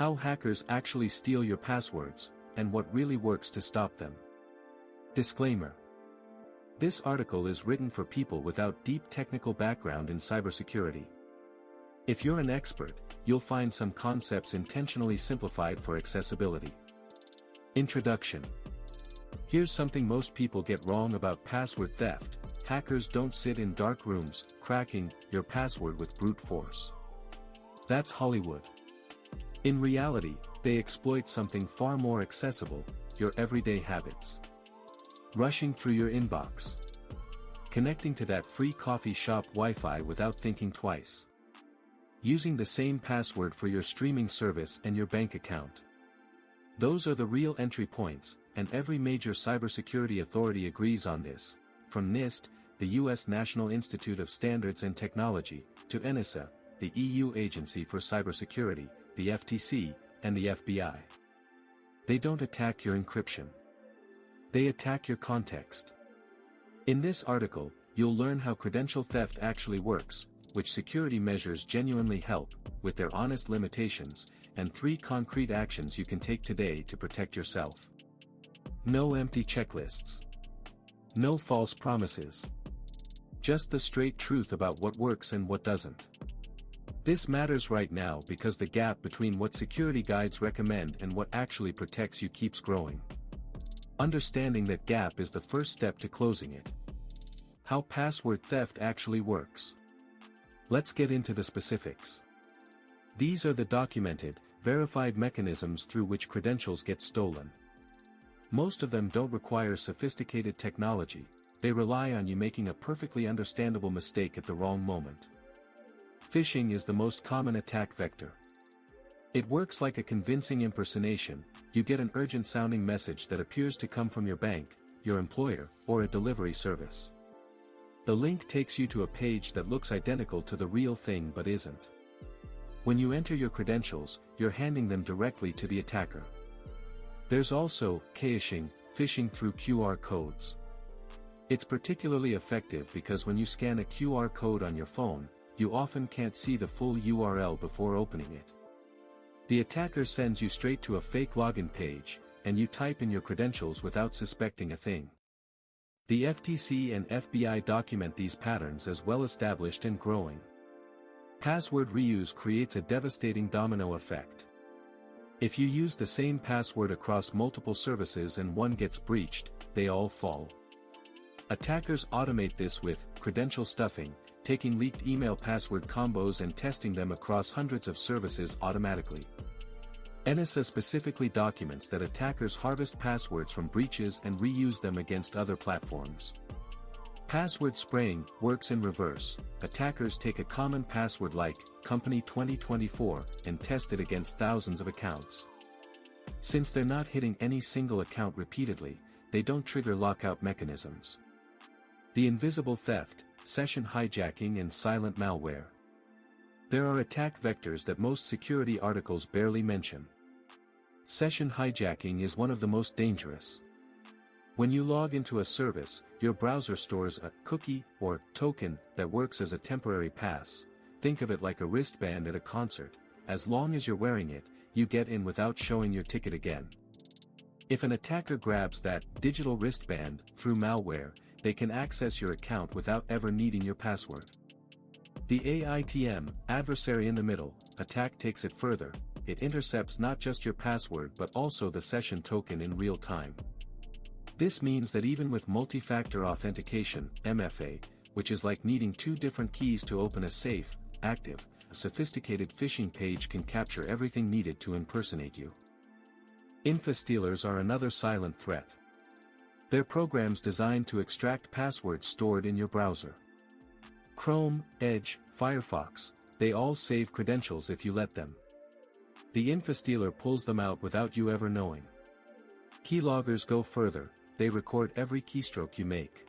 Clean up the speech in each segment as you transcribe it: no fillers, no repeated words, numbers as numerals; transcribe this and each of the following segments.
How hackers actually steal your passwords, and what really works to stop them. Disclaimer. This article is written for people without deep technical background in cybersecurity. If you're an expert, you'll find some concepts intentionally simplified for accessibility. Introduction. Here's something most people get wrong about password theft. Hackers don't sit in dark rooms, cracking your password with brute force. That's Hollywood. In reality, they exploit something far more accessible, your everyday habits. Rushing through your inbox. Connecting to that free coffee shop Wi-Fi without thinking twice. Using the same password for your streaming service and your bank account. Those are the real entry points, and every major cybersecurity authority agrees on this, from NIST, the US National Institute of Standards and Technology, to ENISA, the EU Agency for Cybersecurity, the FTC, and the FBI. They don't attack your encryption. They attack your context. In this article, you'll learn how credential theft actually works, which security measures genuinely help, with their honest limitations, and 3 concrete actions you can take today to protect yourself. No empty checklists. No false promises. Just the straight truth about what works and what doesn't. This matters right now because the gap between what security guides recommend and what actually protects you keeps growing. Understanding that gap is the first step to closing it. How password theft actually works. Let's get into the specifics. These are the documented, verified mechanisms through which credentials get stolen. Most of them don't require sophisticated technology, they rely on you making a perfectly understandable mistake at the wrong moment. Phishing is the most common attack vector. It works like a convincing impersonation. You get an urgent-sounding message that appears to come from your bank, your employer, or a delivery service. The link takes you to a page that looks identical to the real thing but isn't. When you enter your credentials, you're handing them directly to the attacker. There's also quishing, phishing through QR codes. It's particularly effective because when you scan a QR code on your phone, you often can't see the full URL before opening it. The attacker sends you straight to a fake login page, and you type in your credentials without suspecting a thing. The FTC and FBI document these patterns as well established and growing. Password reuse creates a devastating domino effect. If you use the same password across multiple services and one gets breached, they all fall. Attackers automate this with credential stuffing, taking leaked email password combos and testing them across hundreds of services automatically. ENISA specifically documents that attackers harvest passwords from breaches and reuse them against other platforms. Password spraying works in reverse. Attackers take a common password like Company 2024 and test it against thousands of accounts. Since they're not hitting any single account repeatedly, they don't trigger lockout mechanisms. The invisible theft, session hijacking and silent malware. There are attack vectors that most security articles barely mention. Session hijacking is one of the most dangerous. When you log into a service, your browser stores a cookie or token that works as a temporary pass. Think of it like a wristband at a concert. As long as you're wearing it, you get in without showing your ticket again. If an attacker grabs that digital wristband through malware, they can access your account without ever needing your password. The AITM, adversary in the middle, attack takes it further. It intercepts not just your password but also the session token in real time. This means that even with multi-factor authentication, MFA, which is like needing 2 different keys to open a safe, active, a sophisticated phishing page can capture everything needed to impersonate you. Infostealers are another silent threat. They're programs designed to extract passwords stored in your browser. Chrome, Edge, Firefox, they all save credentials if you let them. The infostealer pulls them out without you ever knowing. Keyloggers go further, they record every keystroke you make.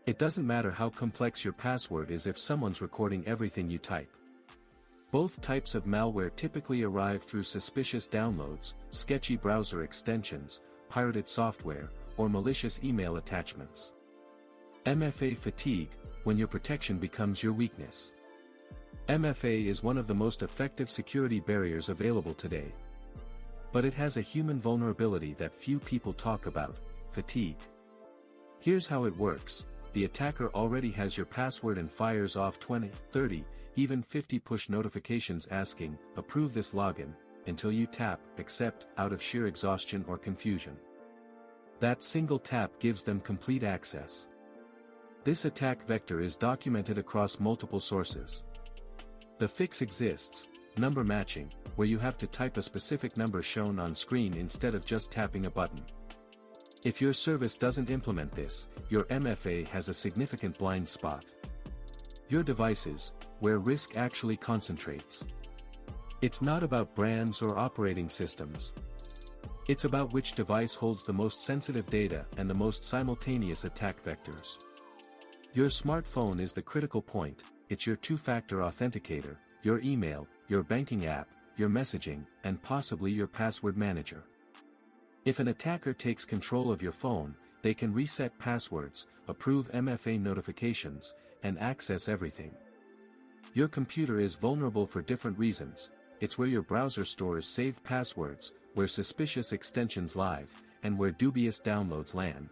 It doesn't matter how complex your password is if someone's recording everything you type. Both types of malware typically arrive through suspicious downloads, sketchy browser extensions, pirated software, or malicious email attachments. MFA fatigue, when your protection becomes your weakness. MFA is one of the most effective security barriers available today. But it has a human vulnerability that few people talk about: fatigue. Here's how it works. The attacker already has your password and fires off 20, 30, even 50 push notifications asking, "Approve this login," until you tap "Accept" out of sheer exhaustion or confusion. That single tap gives them complete access. This attack vector is documented across multiple sources. The fix exists: number matching, where you have to type a specific number shown on screen instead of just tapping a button. If your service doesn't implement this, your MFA has a significant blind spot. Your devices, where risk actually concentrates. It's not about brands or operating systems. It's about which device holds the most sensitive data and the most simultaneous attack vectors. Your smartphone is the critical point. It's your two-factor authenticator, your email, your banking app, your messaging, and possibly your password manager. If an attacker takes control of your phone, they can reset passwords, approve MFA notifications, and access everything. Your computer is vulnerable for different reasons. It's where your browser stores saved passwords, where suspicious extensions live, and where dubious downloads land.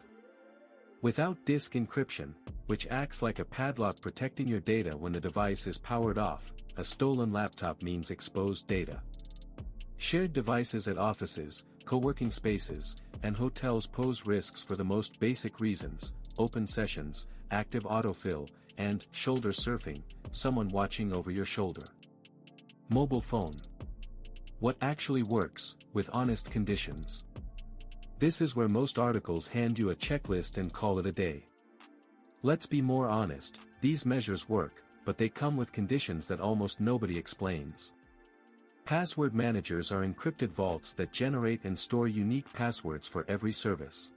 Without disk encryption, which acts like a padlock protecting your data when the device is powered off, a stolen laptop means exposed data. Shared devices at offices, co-working spaces, and hotels pose risks for the most basic reasons: open sessions, active autofill, and shoulder surfing, someone watching over your shoulder. Mobile phone. What actually works, with honest conditions? This is where most articles hand you a checklist and call it a day. Let's be more honest, these measures work, but they come with conditions that almost nobody explains. Password managers are encrypted vaults that generate and store unique passwords for every service.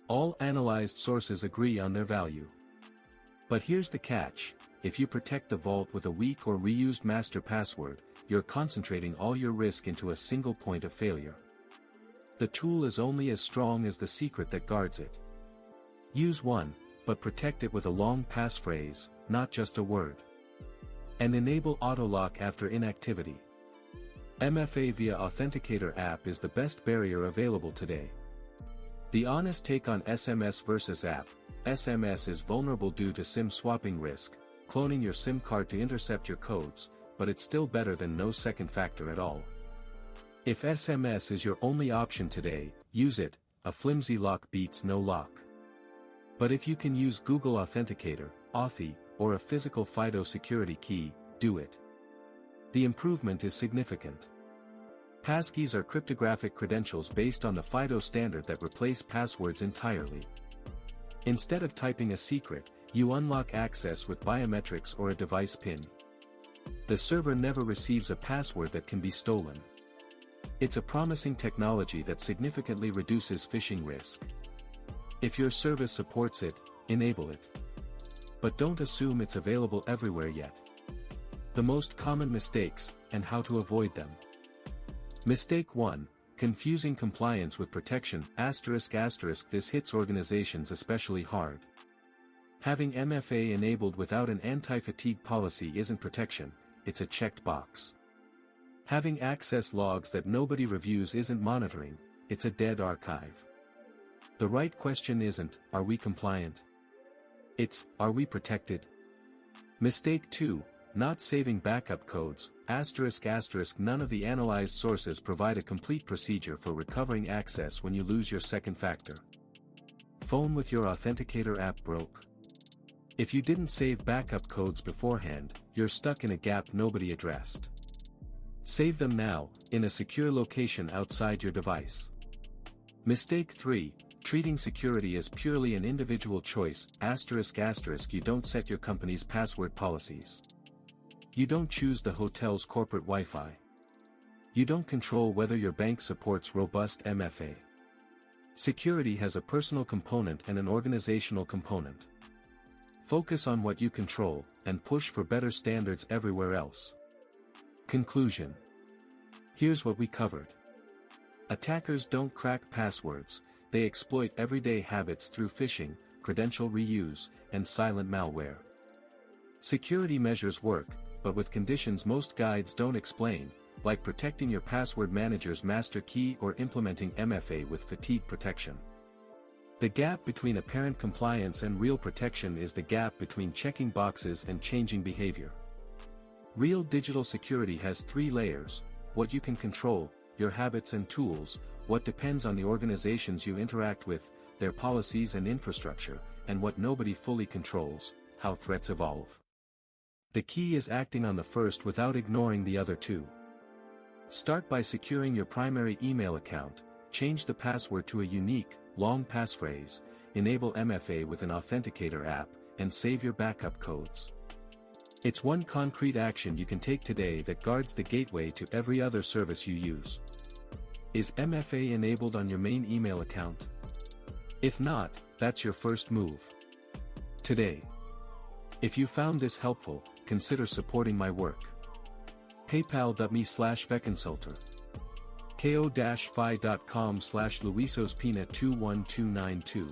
All analyzed sources agree on their value. But here's the catch: if you protect the vault with a weak or reused master password, you're concentrating all your risk into a single point of failure. The tool is only as strong as the secret that guards it. Use one, but protect it with a long passphrase, not just a word. And enable auto-lock after inactivity. MFA via Authenticator app is the best barrier available today. The honest take on SMS versus app. SMS is vulnerable due to SIM swapping risk, cloning your SIM card to intercept your codes, but it's still better than no second factor at all. If SMS is your only option today, use it. A flimsy lock beats no lock. But if you can use Google Authenticator, Authy, or a physical FIDO security key, do it. The improvement is significant. Passkeys are cryptographic credentials based on the FIDO standard that replace passwords entirely. Instead of typing a secret, you unlock access with biometrics or a device PIN. The server never receives a password that can be stolen. It's a promising technology that significantly reduces phishing risk. If your service supports it, enable it. But don't assume it's available everywhere yet. The most common mistakes, and how to avoid them. Mistake 1. Confusing compliance with protection. ***. This hits organizations especially hard. Having MFA enabled without an anti-fatigue policy isn't protection, it's a checked box. Having access logs that nobody reviews isn't monitoring, it's a dead archive. The right question isn't, are we compliant? It's, are we protected? Mistake 2. Not saving backup codes. ***. None of the analyzed sources provide a complete procedure for recovering access when you lose your second factor. Phone with your Authenticator app broke. If you didn't save backup codes beforehand, you're stuck in a gap nobody addressed. Save them now, in a secure location outside your device. Mistake 3. Treating security as purely an individual choice. ***. You don't set your company's password policies. You don't choose the hotel's corporate Wi-Fi. You don't control whether your bank supports robust MFA. Security has a personal component and an organizational component. Focus on what you control, and push for better standards everywhere else. Conclusion. Here's what we covered. Attackers don't crack passwords, they exploit everyday habits through phishing, credential reuse, and silent malware. Security measures work, but with conditions most guides don't explain, like protecting your password manager's master key or implementing MFA with fatigue protection. The gap between apparent compliance and real protection is the gap between checking boxes and changing behavior. Real digital security has 3 layers: what you can control, your habits and tools, what depends on the organizations you interact with, their policies and infrastructure, and what nobody fully controls, how threats evolve. The key is acting on the first without ignoring the other 2. Start by securing your primary email account, change the password to a unique, long passphrase, enable MFA with an authenticator app, and save your backup codes. It's one concrete action you can take today that guards the gateway to every other service you use. Is MFA enabled on your main email account? If not, that's your first move today. If you found this helpful, consider supporting my work. paypal.me/veconsultor, ko-fi.com/luisospina21292,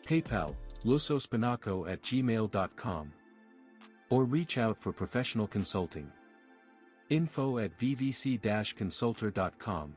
PayPal, lusospinaco@gmail.com, or reach out for professional consulting. info@vvc-consultor.com.